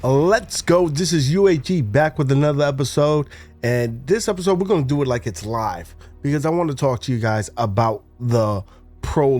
Let's go. This is UAG back with another episode. And this episode, we're going to do it like it's live because I want to talk to you guys about the Pro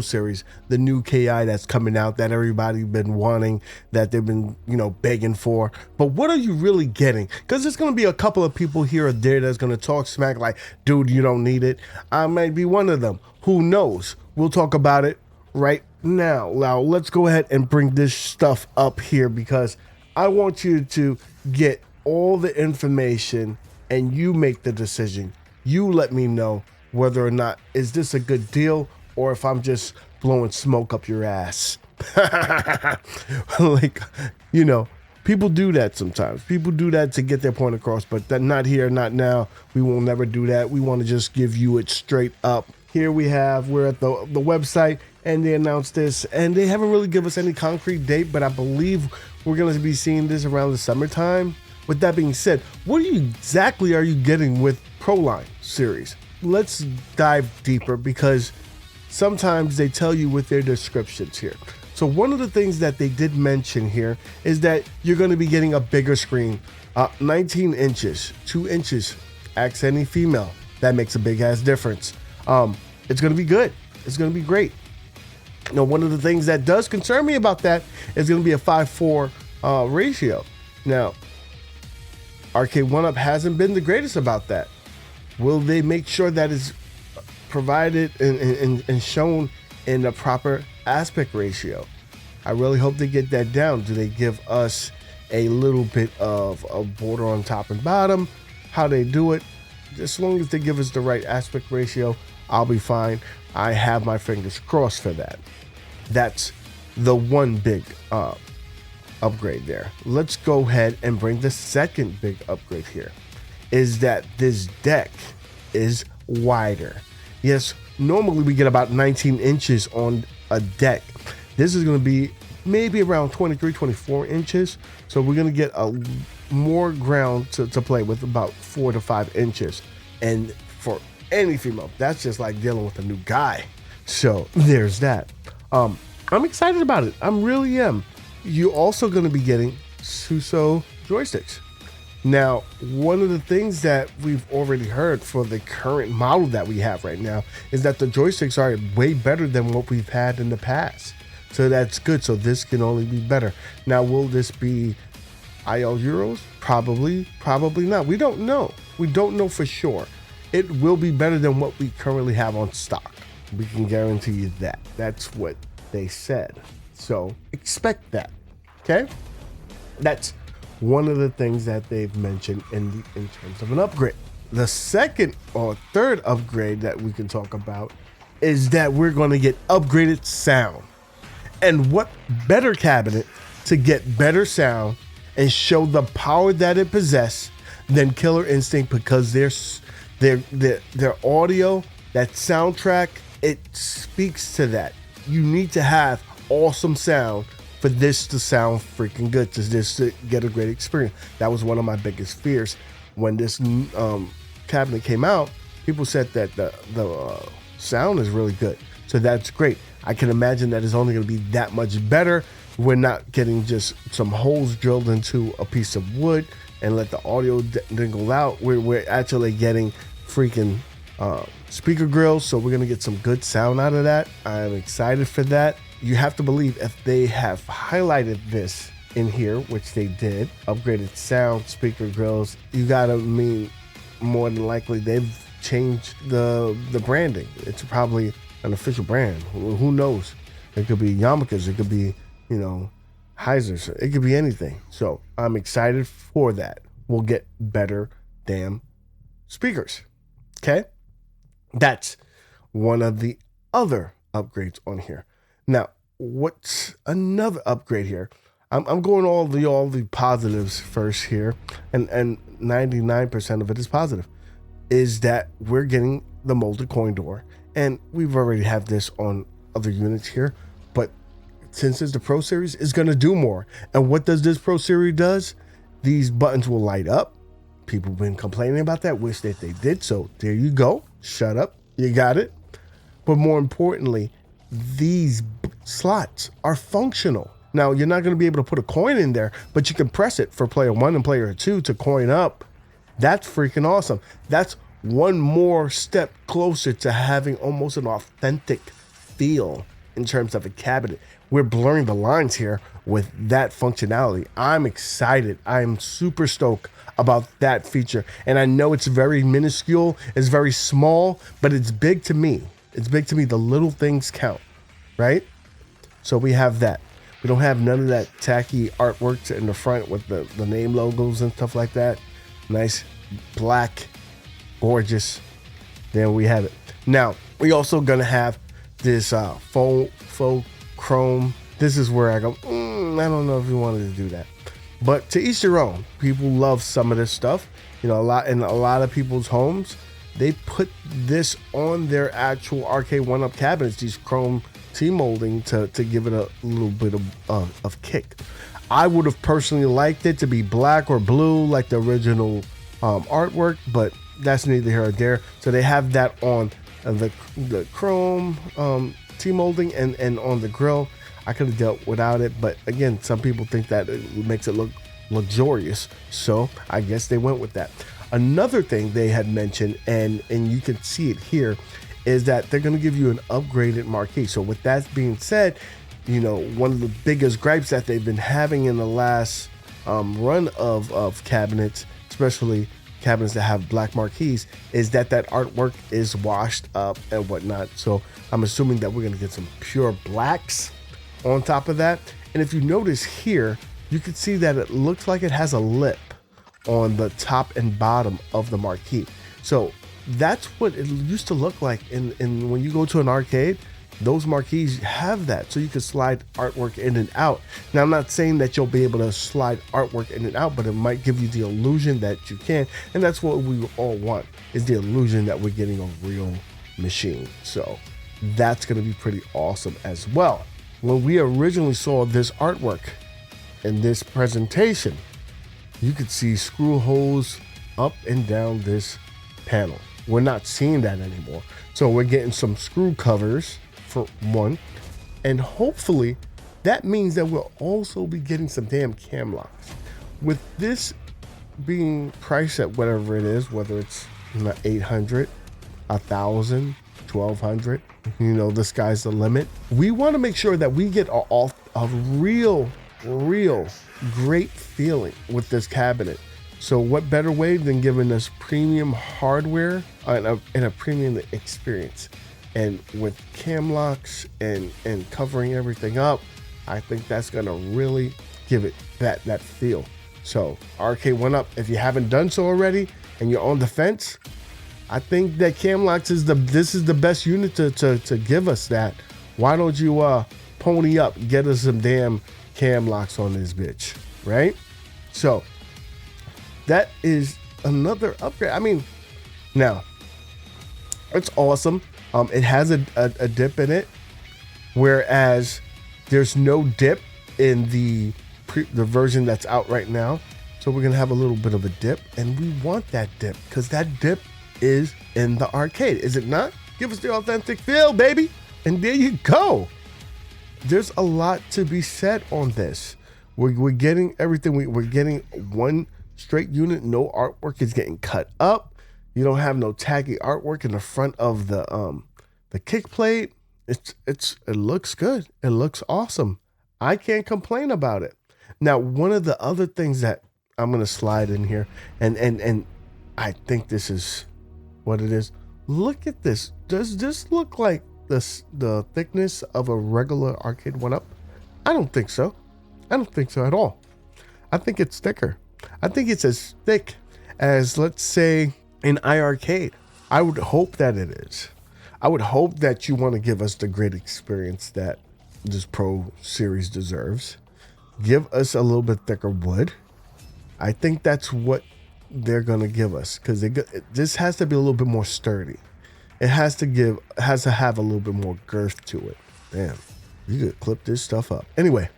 Series, the new KI that's coming out that everybody's been wanting, that they've been, begging for. But what are you really getting? Because there's going to be a couple of people here or there that's going to talk smack like, dude, you don't need it. I might be one of them. Who knows? We'll talk about it right now. Now, let's go ahead and bring this stuff up here because I want you to get all the information and you make the decision. You let me know whether or not is this a good deal or if I'm just blowing smoke up your ass. People do that sometimes. People do that to get their point across, but that not here, not now. We will never do that. We want to just give you it straight up. Here we're at the website, and they announced this, and they haven't really given us any concrete date, but I believe we're going to be seeing this around the summertime. With that being said, what exactly are you getting with Pro Series? Let's dive deeper because sometimes they tell you with their descriptions here. So one of the things that they did mention here is that you're going to be getting a bigger screen, 19 inches, 2 inches. Ask any female. That makes a big ass difference. It's going to be good. It's going to be great. One of the things that does concern me about that is going to be a 5:4 ratio. Now, Arcade1up hasn't been the greatest about that. Will they make sure that is provided and shown in the proper aspect ratio? I really hope they get that down. Do they give us a little bit of a border on top and bottom? How they do it? As long as they give us the right aspect ratio, I'll be fine. I have my fingers crossed for that. That's the one big upgrade there. Let's go ahead and bring the second big upgrade here. Is that this deck is wider. Yes, normally we get about 19 inches on a deck. This is going to be maybe around 23, 24 inches. So we're going to get a more ground to play with, about 4 to 5 inches. And for any female, that's just like dealing with a new guy. So there's that. I'm excited about it. I really am. You're also going to be getting Suso joysticks. Now, one of the things that we've already heard for the current model that we have right now is that the joysticks are way better than what we've had in the past. So that's good. So this can only be better. Now, will this be IL Euros? Probably not. We don't know. We don't know for sure. It will be better than what we currently have on stock. We can guarantee you that. That's what they said. So expect that. Okay? That's one of the things that they've mentioned in terms of an upgrade. The second or third upgrade that we can talk about is that we're going to get upgraded sound. And what better cabinet to get better sound and show the power that it possesses than Killer Instinct, because their audio, that soundtrack, it speaks to that. You need to have awesome sound for this to sound freaking good, to this to get a great experience. That was one of my biggest fears when this cabinet came out. People said that the sound is really good, so that's great. I can imagine that it's only going to be that much better. We're not getting just some holes drilled into a piece of wood and let the audio dingle out. We're actually getting freaking speaker grills, so we're going to get some good sound out of that. I'm excited for that. You have to believe if they have highlighted this in here, which they did, upgraded sound, speaker grills, you gotta mean more than likely they've changed the branding. It's probably an official brand. Who knows? It could be Yarmulkes, it could be, Heisers, it could be anything. So I'm excited for that. We'll get better damn speakers. Okay? That's one of the other upgrades on here. Now, what's another upgrade here? I'm going all the positives first here, and 99% of it is positive. Is that we're getting the molded coin door, and we've already had this on other units here, but since it's the Pro Series, it's going to do more. And what does this Pro Series does? These buttons will light up. People have been complaining about that. Wish that they did. So there you go. Shut up. You got it. But more importantly, these slots are functional. Now, you're not going to be able to put a coin in there, but you can press it for player 1 and player 2 to coin up. That's freaking awesome. That's one more step closer to having almost an authentic feel in terms of a cabinet. We're blurring the lines here with that functionality. I'm excited. I'm super stoked about that feature. And I know it's very minuscule, it's very small, but it's big to me. It's big to me. The little things count, right? So we have that. We don't have none of that tacky artwork in the front with the name logos and stuff like that. Nice, black, gorgeous. There we have it. Now, we also gonna have this faux chrome. This is where I go, I don't know if you wanted to do that. But to each their own. People love some of this stuff. You know, in a lot of people's homes, they put this on their actual Arcade1up cabinets, these chrome T-molding to give it a little bit of kick. I would have personally liked it to be black or blue like the original artwork, but that's neither here or there. So they have that on the chrome T-molding and on the grill. I could have dealt without it, but again, some people think that it makes it look luxurious, so I guess they went with that. Another thing they had mentioned, and you can see it here, is that they're going to give you an upgraded marquee. So with that being said, you know, one of the biggest gripes that they've been having in the last run of cabinets, especially cabinets that have black marquees, is that artwork is washed up and whatnot. So I'm assuming that we're going to get some pure blacks on top of that. And if you notice here, you can see that it looks like it has a lip on the top and bottom of the marquee. So that's what it used to look like in when you go to an arcade. Those marquees have that, so you can slide artwork in and out. Now, I'm not saying that you'll be able to slide artwork in and out, but it might give you the illusion that you can, and that's what we all want, is the illusion that we're getting a real machine. So that's going to be pretty awesome as well. When we originally saw this artwork in this presentation, you could see screw holes up and down this panel. We're not seeing that anymore. So we're getting some screw covers for one, and hopefully that means that we'll also be getting some damn cam locks. With this being priced at whatever it is, whether it's 800, 1,000, 1,200, you know, the sky's the limit. We want to make sure that we get a real great feeling with this cabinet. So what better way than giving us premium hardware and a premium experience? And with cam locks and covering everything up, I think that's gonna really give it that feel. So Arcade1up, if you haven't done so already and you're on the fence, I think that cam locks is the best unit to give us that. Why don't you pony up, get us some damn cam locks on this bitch, right? So that is another upgrade. I mean, now it's awesome. It has a dip in it, whereas there's no dip in the version that's out right now. So we're gonna have a little bit of a dip, and we want that dip because that dip is in the arcade, is it not? Give us the authentic feel, baby. And there you go. There's a lot to be said on this. We're getting everything. We're getting one straight unit. No artwork is getting cut up. You don't have no tacky artwork in the front of the kick plate. It looks good. It looks awesome. I can't complain about it. Now, one of the other things that I'm gonna slide in here, and I think this is what it is. Look at this. Does this look like the thickness of a regular Arcade1up? I don't think so. I don't think so at all. I think it's thicker. I think it's as thick as, let's say, an iArcade. I would hope that it is. I would hope that you want to give us the great experience that this Pro Series deserves. Give us a little bit thicker wood. I think that's what they're gonna give us, because this has to be a little bit more sturdy. It has to have a little bit more girth to it. Damn, you could clip this stuff up. Anyway,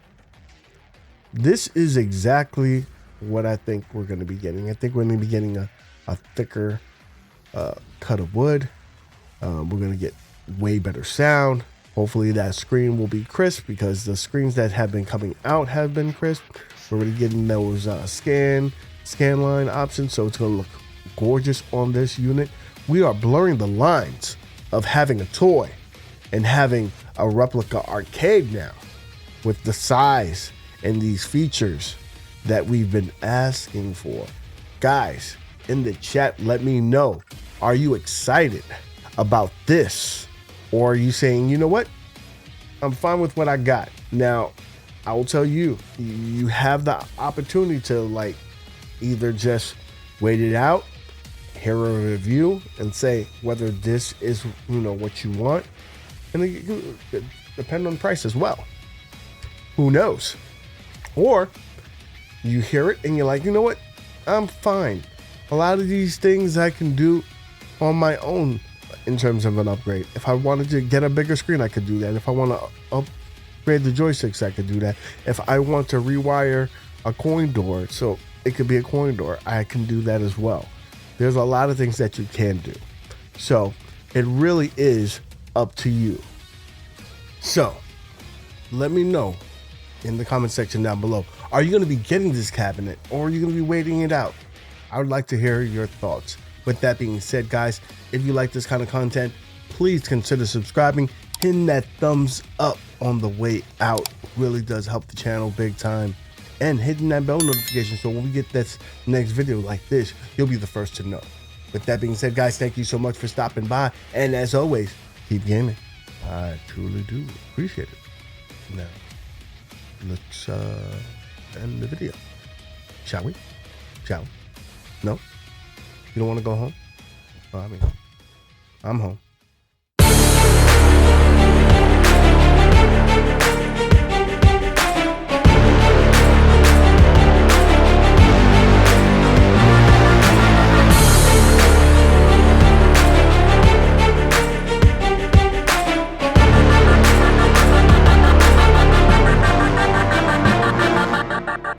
this is exactly what I think we're gonna be getting. I think we're gonna be getting a thicker cut of wood. We're gonna get way better sound. Hopefully that screen will be crisp, because the screens that have been coming out have been crisp. We're already getting those scan line options, so it's going to look gorgeous on this unit. We are blurring the lines of having a toy and having a replica arcade now, with the size and these features that we've been asking for. Guys, in the chat, let me know, are you excited about this? Or are you saying, you know what, I'm fine with what I got? Now, I will tell you, you have the opportunity to like either just wait it out, hear a review, and say whether this is, you know, what you want. And it depend on price as well. Who knows? Or you hear it and you're like, you know what, I'm fine. A lot of these things I can do on my own in terms of an upgrade. If I wanted to get a bigger screen, I could do that. If I want to upgrade the joysticks, I could do that. If I want to rewire a coin door, so it could be a coin door, I can do that as well. There's a lot of things that you can do. So it really is up to you. So let me know in the comment section down below. Are you going to be getting this cabinet, or are you going to be waiting it out? I would like to hear your thoughts. With that being said, guys, if you like this kind of content, please consider subscribing, hitting that thumbs up on the way out. Really does help the channel big time. And hitting that bell notification, so when we get this next video like this, you'll be the first to know. With that being said, guys, thank you so much for stopping by. And as always, keep gaming. I truly do appreciate it. Now, let's end the video. Shall we? Shall we? No? You don't want to go home? Well, I mean, I'm home.